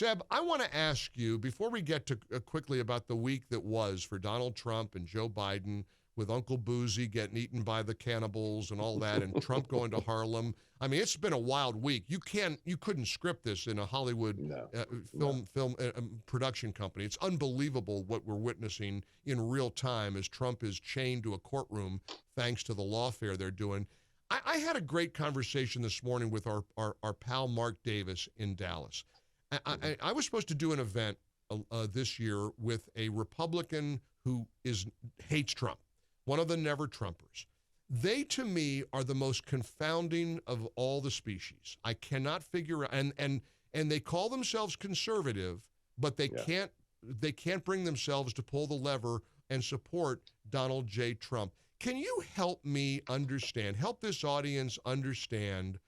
Seb, I want to ask you, before we get to quickly about the week that was for Donald Trump and Joe Biden, with Uncle Boozy getting eaten by the cannibals and all that, and Trump going to Harlem. I mean, it's been a wild week. You couldn't script this in a Hollywood film production company. It's unbelievable what we're witnessing in real time as Trump is chained to a courtroom thanks to the lawfare they're doing. I had a great conversation this morning with our pal Mark Davis in Dallas. I was supposed to do an event this year with a Republican who hates Trump, one of the never Trumpers. They, to me, are the most confounding of all the species. I cannot figure out, and they call themselves conservative, but they can't bring themselves to pull the lever and support Donald J. Trump. Can you help me understand, help this audience understand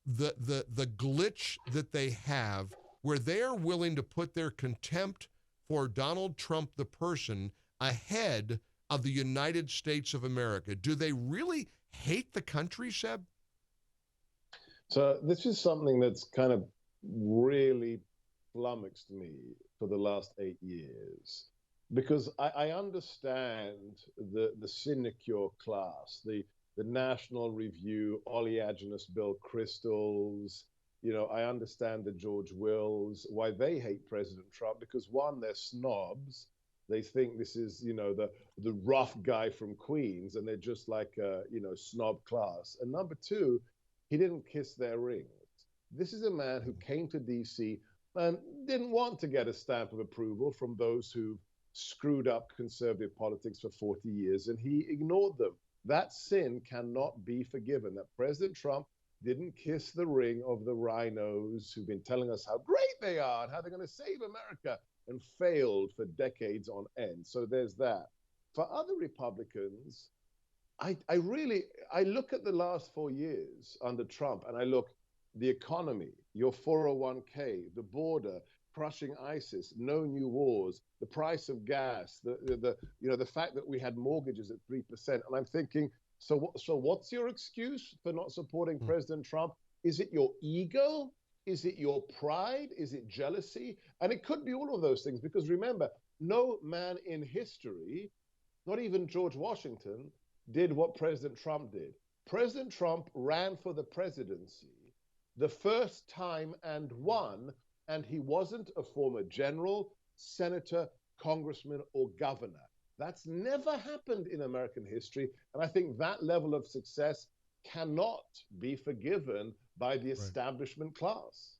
the glitch that they have where they are willing to put their contempt for Donald Trump, the person, ahead of the United States of America? Do they really hate the country, Seb? So this is something that's kind of really flummoxed me for the last 8 years, because I understand the sinecure class, the National Review, oleaginous Bill Kristols. I understand the George Wills, why they hate President Trump, because one, they're snobs. They think this is, the rough guy from Queens, and they're just like, snob class. And number two, he didn't kiss their rings. This is a man who came to D.C. and didn't want to get a stamp of approval from those who screwed up conservative politics for 40 years, and he ignored them. That sin cannot be forgiven, that President Trump didn't kiss the ring of the rhinos who've been telling us how great they are and how they're going to save America, and failed for decades on end. So there's that. For other Republicans, I look at the last 4 years under Trump, and I look the economy, your 401k, the border, crushing ISIS, no new wars, the price of gas, the fact that we had mortgages at 3%, and I'm thinking, so what's your excuse for not supporting President Trump? Is it your ego? Is it your pride? Is it jealousy? And it could be all of those things, because remember, no man in history, not even George Washington, did what President Trump did. President Trump ran for the presidency the first time and won, and he wasn't a former general, senator, congressman, or governor. That's never happened in American history, and I think that level of success cannot be forgiven by the establishment class.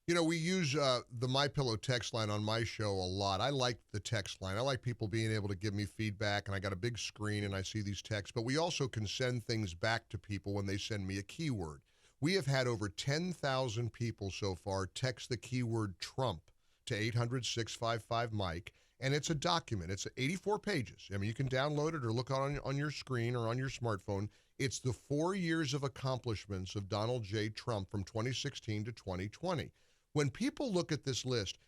We use the MyPillow text line on my show a lot. I like the text line. I like people being able to give me feedback, and I got a big screen and I see these texts, but we also can send things back to people when they send me a keyword. We have had over 10,000 people so far text the keyword Trump to 800-655-MIKE, and it's a document. It's 84 pages. I mean, you can download it or look on your screen or on your smartphone. It's the 4 years of accomplishments of Donald J. Trump from 2016 to 2020. When people look at this list,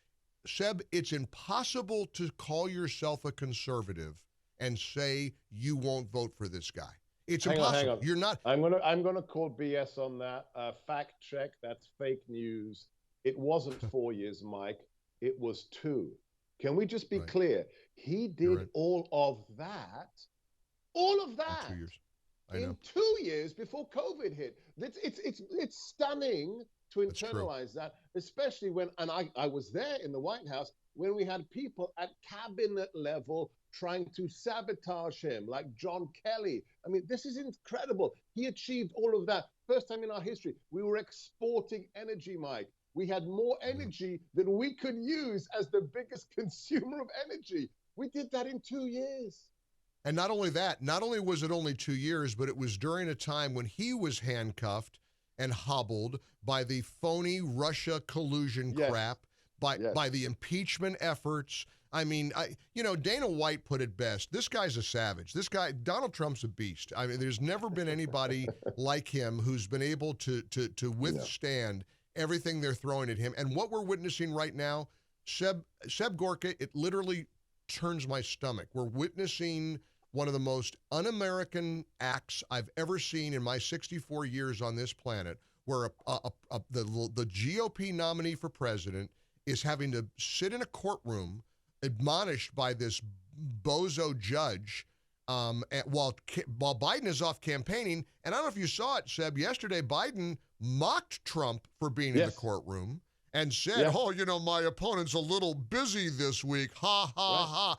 Seb, it's impossible to call yourself a conservative and say you won't vote for this guy. It's impossible. Hang on. You're not. I'm gonna call BS on that. Fact check. That's fake news. It wasn't 4 years, Mike. It was 2. Can we just be clear? He did all of that. In 2 years. In 2 years before COVID hit. It's stunning to internalize that, especially when, and I was there in the White House when we had people at cabinet level trying to sabotage him, like John Kelly. I mean, this is incredible. He achieved all of that. First time in our history. We were exporting energy, Mike. We had more energy than we could use as the biggest consumer of energy. We did that in 2 years. And not only that, not only was it only 2 years, but it was during a time when he was handcuffed and hobbled by the phony Russia collusion crap, by the impeachment efforts. I mean, Dana White put it best. This guy's a savage. This guy, Donald Trump's a beast. I mean, there's never been anybody like him who's been able to withstand everything they're throwing at him. And what we're witnessing right now, Seb Gorka, it literally turns my stomach. We're witnessing one of the most un-American acts I've ever seen in my 64 years on this planet, where the GOP nominee for president is having to sit in a courtroom admonished by this bozo judge while Biden is off campaigning. And I don't know if you saw it, Seb, yesterday Biden mocked Trump for being in the courtroom and said, oh, you know, my opponent's a little busy this week. Ha, ha, ha.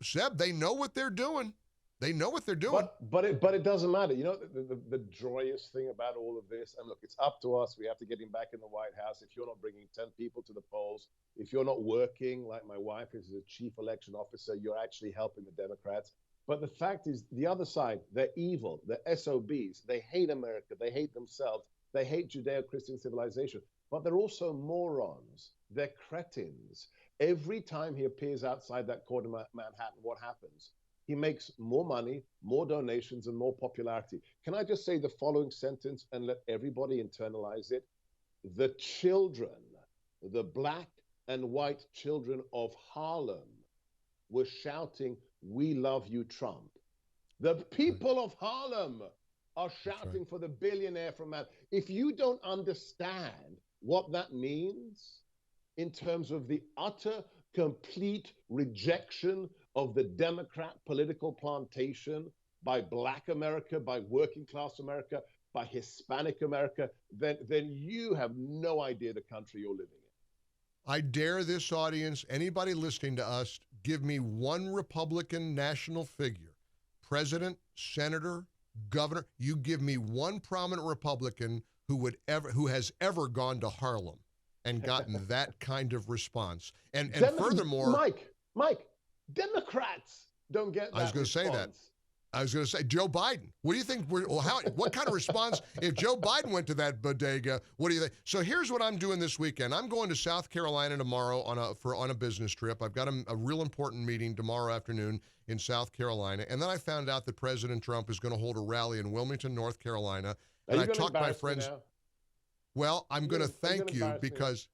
Seb, they know what they're doing. They know what they're doing. But it doesn't matter. You know, the joyous thing about all of this, and look, it's up to us. We have to get him back in the White House. If you're not bringing 10 people to the polls, if you're not working like my wife is a chief election officer, you're actually helping the Democrats. But the fact is, the other side, they're evil. They're SOBs. They hate America. They hate themselves. They hate Judeo-Christian civilization. But they're also morons. They're cretins. Every time he appears outside that court in Manhattan, what happens? He makes more money, more donations, and more popularity. Can I just say the following sentence and let everybody internalize it? The children, the black and white children of Harlem were shouting, "We love you, Trump." The people of Harlem are shouting for the billionaire from Manhattan. If you don't understand what that means in terms of the utter, complete rejection of the Democrat political plantation by Black America, by working class America, by Hispanic America, then you have no idea the country you're living in. I dare this audience, anybody listening to us, give me one Republican national figure, president, senator, governor. You give me one prominent Republican who has ever gone to Harlem and gotten that kind of response. And furthermore, Mike, Democrats don't get that. I was going to say that. I was going to say, Joe Biden. What do you think? What kind of response? If Joe Biden went to that bodega, what do you think? So here's what I'm doing this weekend. I'm going to South Carolina tomorrow on a business trip. I've got a real important meeting tomorrow afternoon in South Carolina. And then I found out that President Trump is going to hold a rally in Wilmington, North Carolina. And I talked to my friends. Well, I'm going to thank you because,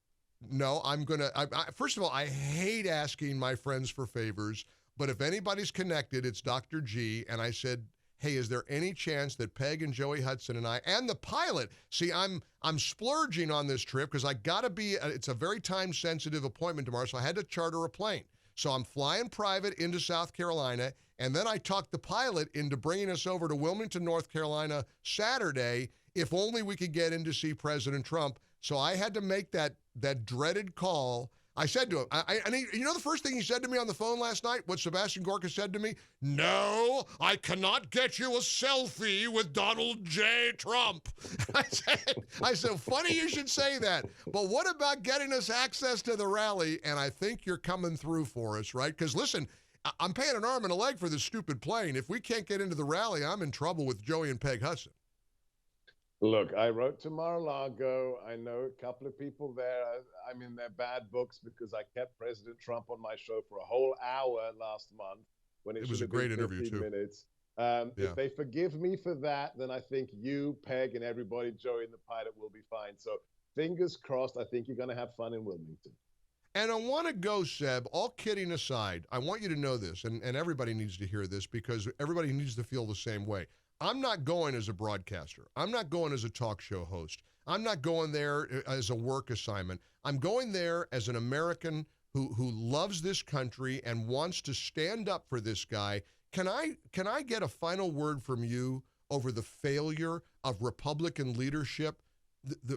no, I'm going to, first of all, I hate asking my friends for favors, but if anybody's connected, it's Dr. G. And I said, hey, is there any chance that Peg and Joey Hudson and I, and the pilot, see, I'm splurging on this trip because I got to be, it's a very time-sensitive appointment tomorrow, so I had to charter a plane. So I'm flying private into South Carolina, and then I talked the pilot into bringing us over to Wilmington, North Carolina Saturday, if only we could get in to see President Trump. So I had to make that dreaded call. I said to him, and you know the first thing he said to me on the phone last night, what Sebastian Gorka said to me? No, I cannot get you a selfie with Donald J. Trump. I said, funny you should say that. But what about getting us access to the rally? And I think you're coming through for us, right? Because listen, I'm paying an arm and a leg for this stupid plane. If we can't get into the rally, I'm in trouble with Joey and Peg Hudson. Look, I wrote to Mar-a-Lago. I know a couple of people there. I'm in their bad books because I kept President Trump on my show for a whole hour last month when it was a great interview too. Minutes. If they forgive me for that, then I think you, Peg, and everybody, Joey and the pilot, will be fine. So fingers crossed. I think you're going to have fun in Wilmington. And I want to go, Seb, all kidding aside, I want you to know this, and everybody needs to hear this because everybody needs to feel the same way. I'm not going as a broadcaster. I'm not going as a talk show host. I'm not going there as a work assignment. I'm going there as an American who loves this country and wants to stand up for this guy. Can I get a final word from you over the failure of Republican leadership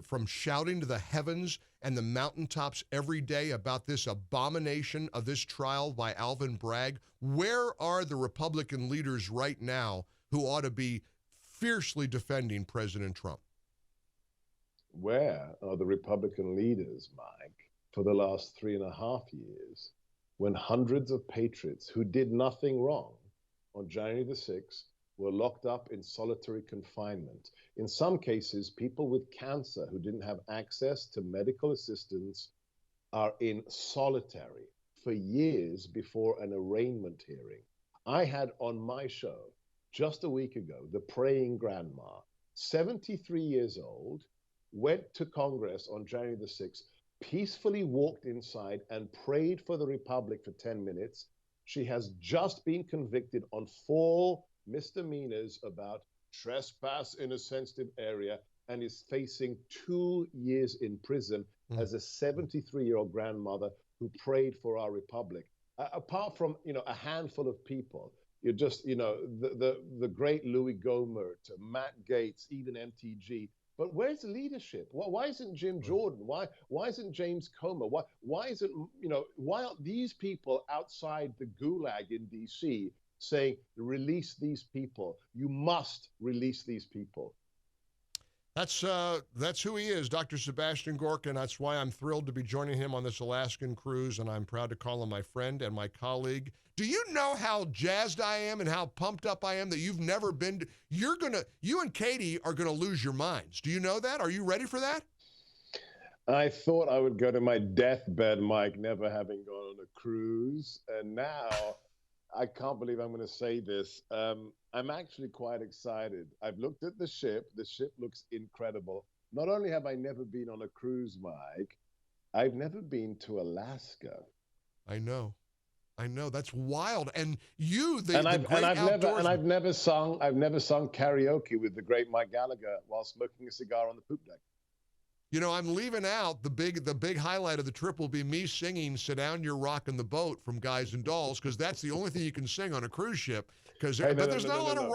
from shouting to the heavens and the mountaintops every day about this abomination of this trial by Alvin Bragg? Where are the Republican leaders right now who ought to be fiercely defending President Trump? Where are the Republican leaders, Mike, for the last 3.5 years, when hundreds of patriots who did nothing wrong on January the 6th were locked up in solitary confinement? In some cases, people with cancer who didn't have access to medical assistance are in solitary for years before an arraignment hearing. I had on my show just a week ago, the praying grandma, 73 years old, went to Congress on January the 6th, peacefully walked inside and prayed for the Republic for 10 minutes. She has just been convicted on 4 misdemeanors about trespass in a sensitive area and is facing 2 years in prison. as a 73-year-old grandmother who prayed for our republic. Apart from, a handful of people, you're just, the great Louis Gohmert, Matt Gaetz, even MTG. But where's the leadership? Why isn't Jim Jordan? Why isn't James Comer? Why isn't, why aren't these people outside the gulag in DC saying, release these people? You must release these people. That's who he is, Dr. Sebastian Gorka, and that's why I'm thrilled to be joining him on this Alaskan cruise, and I'm proud to call him my friend and my colleague. Do you know how jazzed I am and how pumped up I am that you've never been to? You and Katie are gonna lose your minds. Do you know that? Are you ready for that? I thought I would go to my deathbed, Mike, never having gone on a cruise, and now I can't believe I'm going to say this. I'm actually quite excited. I've looked at the ship. The ship looks incredible. Not only have I never been on a cruise, Mike, I've never been to Alaska. I know. That's wild. And I've never sung karaoke with the great Mike Gallagher while smoking a cigar on the poop deck. I'm leaving out the big highlight of the trip will be me singing "Sit Down, You're Rockin' the Boat" from Guys and Dolls, because that's the only thing you can sing on a cruise ship. There's not a lot of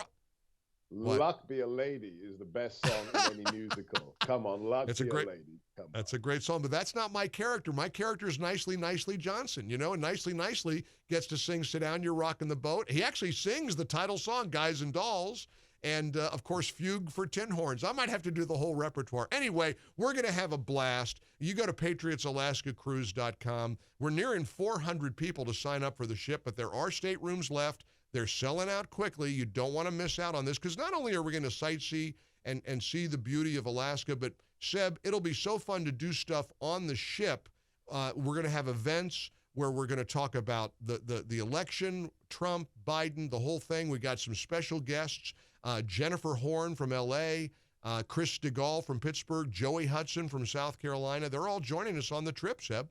Luck Be a Lady is the best song in any musical. Come on, Luck Be a Lady. Come on. That's a great song, but that's not my character. My character is Nicely Johnson, and Nicely gets to sing "Sit Down, You're Rockin' the Boat." He actually sings the title song, Guys and Dolls. And, of course, Fugue for Tin Horns. I might have to do the whole repertoire. Anyway, we're going to have a blast. You go to PatriotsAlaskaCruise.com. We're nearing 400 people to sign up for the ship, but there are staterooms left. They're selling out quickly. You don't want to miss out on this, because not only are we going to sightsee and see the beauty of Alaska, but, Seb, it'll be so fun to do stuff on the ship. We're going to have events where we're going to talk about the election, Trump, Biden, the whole thing. We got some special guests. Jennifer Horn from L.A., Chris DeGaulle from Pittsburgh, Joey Hudson from South Carolina. They're all joining us on the trip, Seb.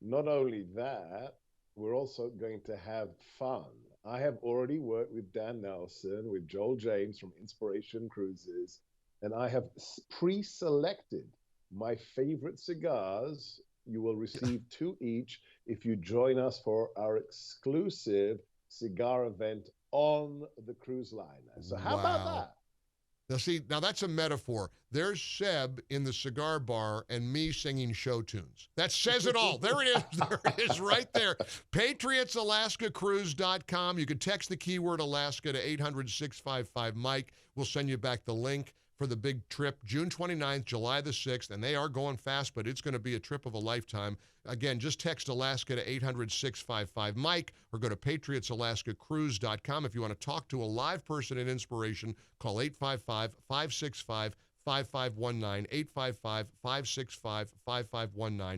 Not only that, we're also going to have fun. I have already worked with Dan Nelson, with Joel James from Inspiration Cruises, and I have pre-selected my favorite cigars. You will receive 2 each if you join us for our exclusive cigar event on the cruise liner. So how about that? Now that's a metaphor. There's Seb in the cigar bar and me singing show tunes. That says it all. There it is. There it is right there. PatriotsAlaskaCruise.com. You can text the keyword Alaska to 800-655-MIKE. We'll send you back the link for the big trip, June 29th, July the 6th, and they are going fast, but it's going to be a trip of a lifetime. Again, just text Alaska to 800-655-MIKE or go to PatriotsAlaskaCruise.com. If you want to talk to a live person in Inspiration, call 855-565-5519, 855-565-5519.